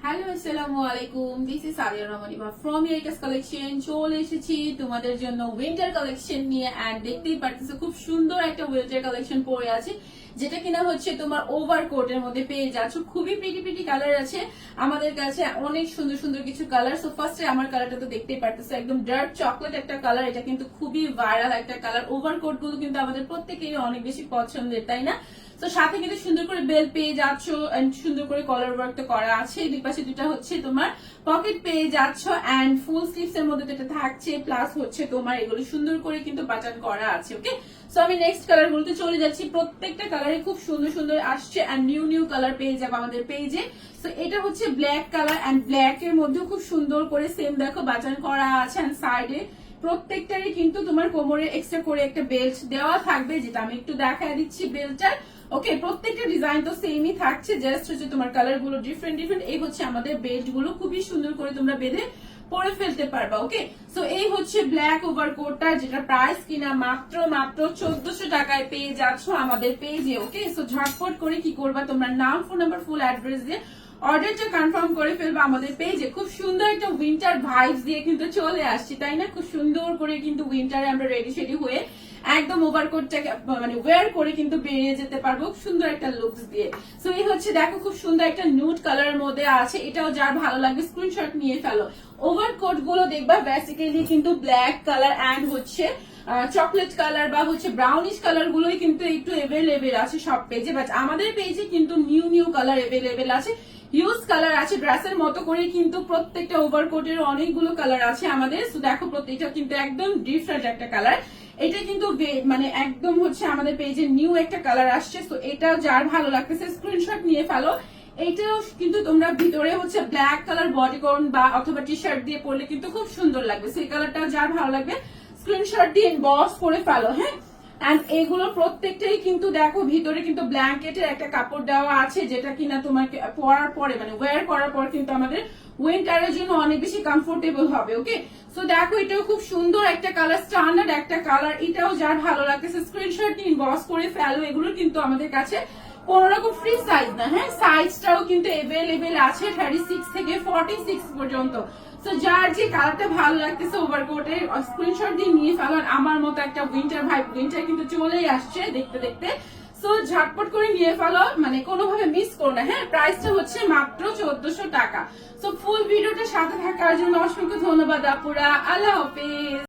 Hello আসসালামু আলাইকুম, this is Sadia রহমানিবা ফ্রম ইয়াইটাস কালেকশন। চলে এসেছি তোমাদের জন্য উইন্টার কালেকশন নিয়ে। এন্ড দেখতেই পারতেছো খুব সুন্দর একটা উইন্টার কালেকশন পরে আছে, যেটা কিনা হচ্ছে তোমার ওভারকোটের মধ্যে পেয়ে যাচ্ছ। খুবই প্রিটি প্রিটি কালার আছে আমাদের কাছে, অনেক সুন্দর সুন্দর কিছু কালার। সো ফার্স্টে আমার কালারটা তো দেখতেই পারতেছো, একদম ডার্ক চকলেট একটা কালার। এটা কিন্তু খুবই ভাইরাল একটা কালার। ওভারকোট গুলো কিন্তু আমাদের প্রত্যেকেরই অনেক বেশি পছন্দের, তাই না? তো সাথে কিন্তু সুন্দর করে বেল পেয়ে যাচ্ছ, সুন্দর করে কলার ওয়ার্ক তো করা আছে। দুই পাশে দুটা হচ্ছে তোমার পকেট পেয়ে যাচ্ছ, এন্ড ফুল স্লিভস এর মধ্যে যেটা থাকছে, প্লাস হচ্ছে তোমার এগুলো সুন্দর করে কিন্তু বাটন করা আছে। ওকে, সো আমি নেক্সট কালার গুলোতে চলে যাচ্ছি। প্রত্যেকটা কালারে খুব সুন্দর সুন্দর আসছে, এন্ড নিউ নিউ কালার পেয়ে যাবে আমাদের পেজে। সো এটা হচ্ছে ব্ল্যাক কালার, এন্ড ব্ল্যাক এর মধ্যে খুব সুন্দর করে সেম দেখো বাটন করা আছে, এন্ড সাইডে প্রত্যেকটারই কিন্তু তোমার কোমরে এক্সট্রা করে একটা বেল্ট দেওয়া থাকবে, যেটা আমি একটু দেখায় দিচ্ছি বেল্টটার। ওকে, প্রত্যেকটা ডিজাইন তো সেমই থাকছে, জাস্ট হচ্ছে তোমার কালার গুলো ডিফারেন্ট ডিফারেন্ট। এই হচ্ছে আমাদের বেল্ট গুলো, খুবই সুন্দর করে তোমরা বেঁধে পরে ফেলতে পারবা। ওকে, সো এই হচ্ছে ব্ল্যাক ওভারকোটটা, যেটা প্রাইস কিনা মাত্র 1400 টাকায় পেয়ে যাচ্ছ আমাদের পেজে। ওকে, সো ঝটপট করে কি করবা, তোমরা নাম, ফোন নাম্বার, ফুল অ্যাড্রেস দিয়ে অর্ডারটা কনফার্ম করে ফেলবা আমাদের পেজে। খুব সুন্দর একটা উইন্টার ভাইবস দিয়ে কিন্তু চলে আসছি, তাই না? খুব সুন্দর করে কিন্তু উইন্টারে আমরা রেডি শেডি হয়ে একদম ওভারকোটটাকে মানে ওয়্যার করে কিন্তু বেরিয়ে যেতে পারবো সুন্দর একটা লুকস দিয়ে। সো এই হচ্ছে দেখো খুব সুন্দর একটা নুড কালারের মধ্যে আছে, এটাও যার ভালো লাগবে স্ক্রিনশট নিয়ে ফেলো। ওভারকোট গুলো দেখবা বেসিক্যালি কিন্তু ব্ল্যাক কালার এন্ড হচ্ছে চকলেট কালার বা হচ্ছে ব্রাউনিশ কালার গুলোই কিন্তু একটু এভেলেবেল আছে সব পেজে, বাট আমাদের পেজে কিন্তু নিউ নিউ কালার এভেলেবেল আছে, হিউজ কালার আছে। ড্রেসের মতো করে কিন্তু প্রত্যেকটা ওভারকোটের অনেকগুলো কালার আছে আমাদের। সো দেখো প্রত্যেকটা কিন্তু একদম ডিফারেন্ট একটা কালার। এটা কিন্তু মানে একদম হচ্ছে আমাদের পেজে নিউ একটা কালার আসছে। তো এটা যার ভালো লাগতেছে স্ক্রিনশট নিয়ে ফেলো। এটাও কিন্তু তোমরা ভিতরে হচ্ছে ব্ল্যাক কালার বডিকন বা অথবা টি শার্ট দিয়ে পরলে কিন্তু খুব সুন্দর লাগবে। সেই কালারটাও যার ভালো লাগবে স্ক্রিনশট দিয়ে ইনবক্স করে ফেলো। হ্যাঁ, এন্ড এগুলো প্রত্যেকটাই কিন্তু দেখো ভিতরে কিন্তু ব্ল্যাঙ্কেটের একটা কাপড় দেওয়া আছে, যেটা কিনা তোমাকে পরার পরে মানে ওয়্যার করার পর কিন্তু আমাদের উইন্টারের জন্য অনেক বেশি কমফোর্টেবল হবে। ওকে, সো দেখো এটাও খুব সুন্দর একটা কালার, স্ট্যান্ডার্ড একটা কালার। এটাও যার ভালো লাগতেছে স্ক্রিনশট নিয়ে ইনবক্স করে ফেলো। এগুলো কিন্তু আমাদের কাছে কোন রকম ফ্রি সাইজ না, হ্যাঁ, সাইজটাও কিন্তু এভেলেবেল আছে 36 থেকে 46 পর্যন্ত। তো যার যে কালারটা ভালো লাগতেছে ওভারকোটের স্ক্রিনশট দিয়ে নিয়ে ফেলো। আমার মতো একটা উইন্টার ভাইব, উইন্টার কিন্তু চলেই আসছে দেখতে দেখতে। সো ঝটপট করে নিয়ে ফেলো, মানে কোনোভাবে মিস করো না। হ্যাঁ, প্রাইসটা হচ্ছে মাত্র 1400 টাকা। সো ফুল ভিডিওটা সাথে থাকার জন্য অসংখ্য ধন্যবাদ আপুরা। আল্লাহ হাফেজ।